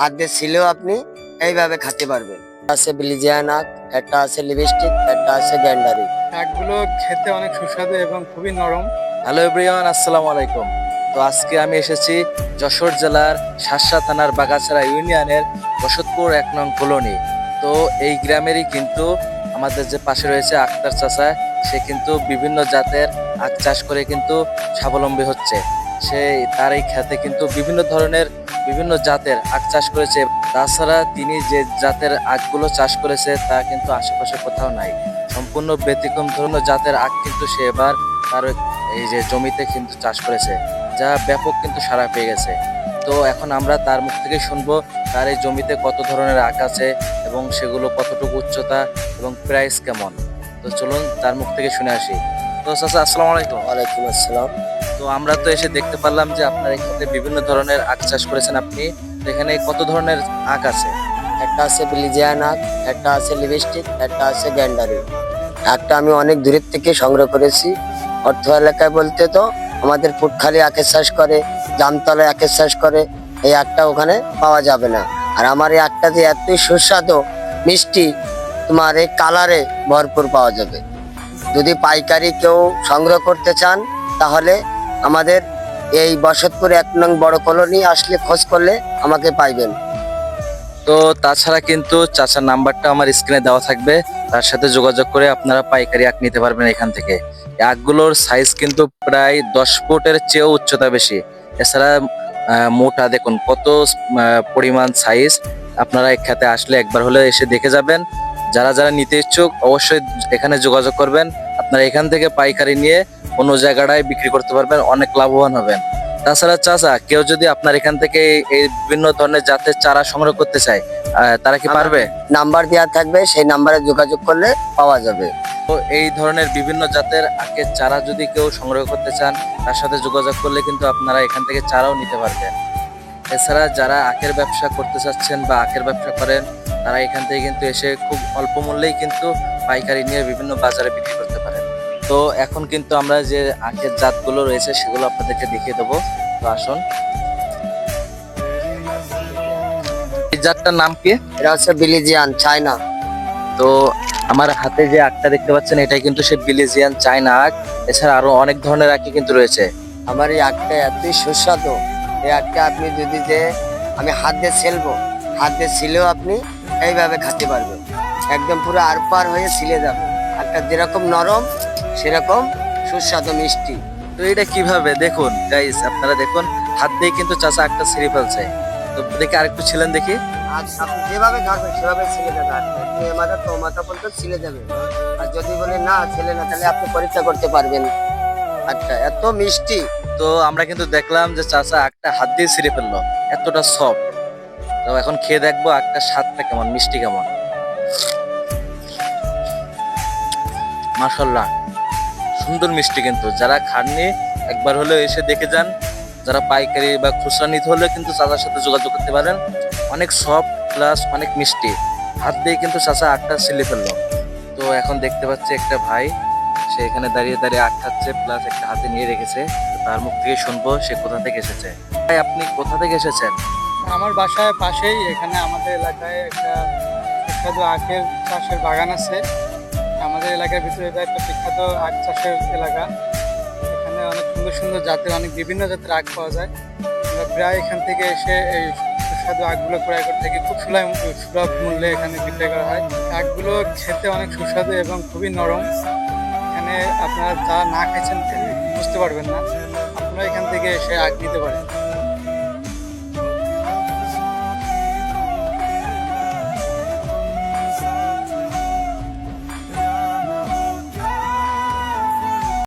হাত দিয়ে ছিলেও আপনি এইভাবে খেতে পারবেন। আছে বিলিজিয়ান আখ, একটা আছে লিপস্টিক, একটা আছে গ্যান্ডারি। শাকগুলো খেতে অনেক সুস্বাদু এবং খুবই নরম। হ্যালো এভরিওয়ান, আসসালামু আলাইকুম। তো আজকে আমি এসেছি যশোর জেলার শার্শা থানার বাগাছড়া ইউনিয়নের বসতপুর 1 নং কলোনি। তো এই গ্রামেরই কিন্তু আমাদের যে পাশে রয়েছে আক্তার চাচা, সে কিন্তু বিভিন্ন জাতের আখ চাষ করে কিন্তু স্বাবলম্বী হচ্ছে। সে তার এই ক্ষেতে কিন্তু বিভিন্ন ধরনের বিভিন্ন জাতের আখ চাষ করেছে। তাছাড়া তিনি যে জাতের আখগুলো চাষ করেছে তা কিন্তু আশেপাশে কোথাও নাই। সম্পূর্ণ ব্যতিক্রম ধরনের জাতের আখ কিন্তু সে এবার তার এই যে জমিতে কিন্তু চাষ করেছে, যা ব্যাপক কিন্তু সাড়া পেয়ে গেছে। তো এখন আমরা তার মুখ থেকে শুনবো তার এই জমিতে কত ধরনের আখ আছে এবং সেগুলো কতটুকু উচ্চতা এবং প্রাইস কেমন। তো চলুন তার মুখ থেকে শুনে আসি। তো চাচা, আসসালামু আলাইকুম। ওয়ালাইকুম আসসালাম। তো আমরা তো এসে দেখতে পারলাম যে আপনার এখানে বিভিন্ন ধরনের আখ চাষ করেছেন আপনি। তো এখানে কত ধরনের আখ আছে? একটা আছে বিলিজিয়ান আখ, একটা আছে লিপস্টিক, একটা আছে গ্যান্ডারি। আখটা আমি অনেক দূরের থেকে সংগ্রহ করেছি। অর্থ এলাকায় বলতে তো আমাদের পুটখালি আখের চাষ করে, জামতলায় আখের চাষ করে। এই আখটা ওখানে পাওয়া যাবে না। আর আমার এই আখটা যে এতই সুস্বাদু মিষ্টি, তোমার এই কালারে ভরপুর পাওয়া যাবে। যদি পাইকারি কেউ সংগ্রহ করতে চান তাহলে আমাদের এই বসতপুর 1 নং বড় কলোনি আসলে খোঁজ করলে আমাকে পাইবেন। তো তাছাড়া কিন্তু চাচার নাম্বারটা আমার স্ক্রিনে দেওয়া থাকবে, তার সাথে যোগাযোগ করে আপনারা পাইকারি আখ নিতে পারবেন এখান থেকে। এই আখগুলোর সাইজ কিন্তু প্রায় 10 ফুটের চেয়েও উচ্চতা বেশি। এছাড়া মোটা দেখুন কত পরিমাণ সাইজ। আপনারা এই খেতে আসলে একবার হলে এসে দেখে যাবেন। যারা যারা নিতে ইচ্ছুক অবশ্যই এখানে যোগাযোগ করবেন। আপনারা এখান থেকে পাইকারি নিয়ে অন্য জায়গাটায় বিক্রি করতে পারবেন, অনেক লাভবান হবেন। তাছাড়া চাচা, কেউ যদি আপনার এখান থেকে এই বিভিন্ন ধরনের জাতের চারা সংগ্রহ করতে চায়, তারা কি পারবে? নাম্বার দেওয়া থাকবে, সেই নাম্বারে যোগাযোগ করলে পাওয়া যাবে। তো এই ধরনের বিভিন্ন জাতের আখের চারা যদি কেউ সংগ্রহ করতে চান, তার সাথে যোগাযোগ করলে কিন্তু আপনারা এখান থেকে চারাও নিতে পারবেন। এছাড়া যারা আখের ব্যবসা করতে চাচ্ছেন বা আখের ব্যবসা করেন, তারা এখান থেকে কিন্তু এসে খুব অল্প মূল্যেই কিন্তু পাইকারি নিয়ে বিভিন্ন বাজারে বিক্রি করতে পারেন। তো এখন কিন্তু আমরা যে আখের জাতগুলো রয়েছে সেগুলো আপনাদেরকে দেখিয়ে দেবো। তো আসুন। এই জাতটার নাম কি? এটা হচ্ছে বিলিজিয়ান চায়না। তো আমার হাতে যে আখটা দেখতে পাচ্ছেন, এটাই কিন্তু সে বিলিজিয়ান চায়না আখ। এছাড়া আরো অনেক ধরনের আখই কিন্তু রয়েছে। আমার এই আখটা এতই সুস্বাদু, এই আখটা আপনি যদি যে আমি হাত দিয়ে ছেলবো, হাত দিয়ে ছিলেও আপনি এইভাবে খেতে পারবেন। একদম পুরো আর পার হয়ে ছিলে যাবে। আখটা যেরকম নরম সেরকম সুস্বাদু মিষ্টি। তো এটা কিভাবে দেখুন গাইস, আপনারা দেখুন হাত দিয়ে কিন্তু চাচা আখটা ছিঁড়ে ফেলছে। তো দেখি আরেকটু ছিলেন দেখি। আর আপনি যেভাবে ধরবেন সেভাবে ছিলে যাবে আখটা। আপনি এ মাথা তো মাথা পর্যন্ত ছিলে যাবে। আর যদি বলে না ছিলে না, তাহলে আপনি পরীক্ষা করতে পারবেন। আখটা এত মিষ্টি। তো আমরা কিন্তু দেখলাম যে চাচা আখটা হাত দিয়ে ছিঁড়ে ফেললো, এতটা সফট। তো এখন খেয়ে দেখবো আখটার স্বাদটা কেমন, মিষ্টি কেমন। মাশাআল্লাহ, সুন্দর মিষ্টি। কিন্তু যারা খাননি একবার হলেও এসে দেখে যান। যারা পাইকারি বা খুচরা নিতে হলে কিন্তু চাচার সাথে যোগাযোগ করতে পারেন। অনেক সফট প্লাস অনেক মিষ্টি। হাত দিয়ে কিন্তু চাচা আখটা ছিলে ফেললো। তো এখন দেখতে পাচ্ছি একটা ভাই, সে এখানে দাঁড়িয়ে দাঁড়িয়ে আখ খাচ্ছে, প্লাস একটা হাতে নিয়ে রেখেছে। তো তার মুখ থেকে শুনবো সে কোথা থেকে এসেছে। ভাই, আপনি কোথা থেকে এসেছেন? আমার বাসায় পাশেই এখানে আমাদের এলাকায় একটা সুস্বাদু আখের চাষের বাগান আছে। আমাদের এলাকার ভিতরে এটা একটা বিখ্যাত আখ চাষের এলাকা। এখানে অনেক সুন্দর সুন্দর জাতের, অনেক বিভিন্ন জাতের আখ পাওয়া যায়। আমরা প্রায় এখান থেকে এসে এই সুস্বাদু আখগুলো ক্রয় করে থাকি। খুব সুলভ মূল্যে এখানে বিক্রয় করা হয়। আখগুলো খেতে অনেক সুস্বাদু এবং খুবই নরম। এখানে আপনারা যা না খেয়েছেন বুঝতে পারবেন না। আপনারা এখান থেকে এসে আখ নিতে পারেন।